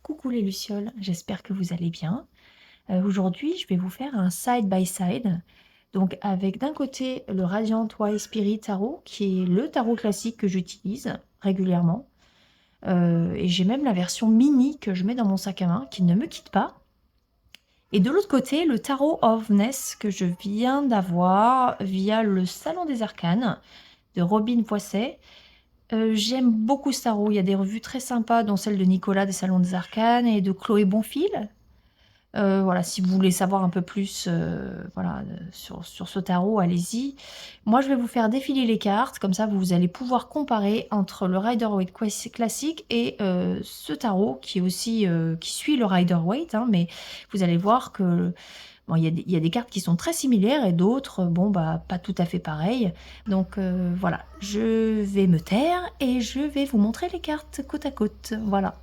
Coucou les lucioles, j'espère que vous allez bien. Aujourd'hui, je vais vous faire un side by side. Donc avec d'un côté le Radiant White Spirit Tarot, qui est le tarot classique que j'utilise régulièrement. Et j'ai même la version mini que je mets dans mon sac à main, qui ne me quitte pas. Et de l'autre côté, le Tarot of Ness que je viens d'avoir via le Salon des Arcanes de Robin Poisset. J'aime beaucoup ce tarot. Il y a des revues très sympas, dont celle de Nicolas des Salons des Arcanes et de Chloé Bonfil. Voilà, si vous voulez savoir un peu plus voilà, sur ce tarot, allez-y. Moi, je vais vous faire défiler les cartes, comme ça vous allez pouvoir comparer entre le Rider-Waite classique et ce tarot qui est aussi qui suit le Rider-Waite, hein, mais vous allez voir que bon, il y a des cartes qui sont très similaires et d'autres, bon, bah, pas tout à fait pareilles. Donc voilà, je vais me taire et je vais vous montrer les cartes côte à côte. Voilà.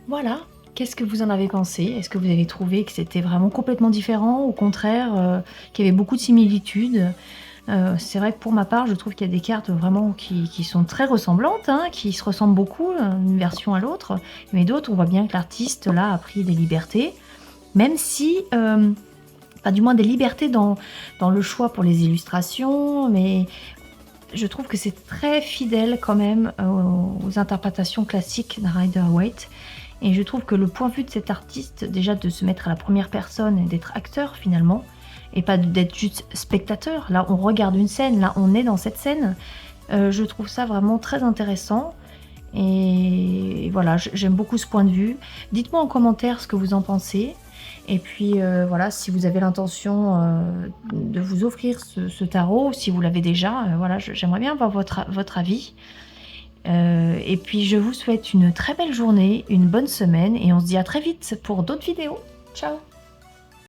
Voilà, qu'est-ce que vous en avez pensé? Est-ce que vous avez trouvé que c'était vraiment complètement différent? Au contraire, qu'il y avait beaucoup de similitudes? C'est vrai que pour ma part, je trouve qu'il y a des cartes vraiment qui sont très ressemblantes, hein, qui se ressemblent beaucoup, d'une version à l'autre, mais d'autres, on voit bien que l'artiste, là, a pris des libertés, même si, enfin, du moins des libertés dans le choix pour les illustrations, mais je trouve que c'est très fidèle quand même aux interprétations classiques d'un Rider-Waite. Et je trouve que le point de vue de cet artiste, déjà de se mettre à la première personne et d'être acteur finalement, et pas d'être juste spectateur. Là, on regarde une scène, là, on est dans cette scène. Je trouve ça vraiment très intéressant. Et voilà, j'aime beaucoup ce point de vue. Dites-moi en commentaire ce que vous en pensez. Et puis voilà, si vous avez l'intention de vous offrir ce tarot, si vous l'avez déjà, voilà, j'aimerais bien avoir votre avis. Et puis je vous souhaite une très belle journée, une bonne semaine et on se dit à très vite pour d'autres vidéos. Ciao!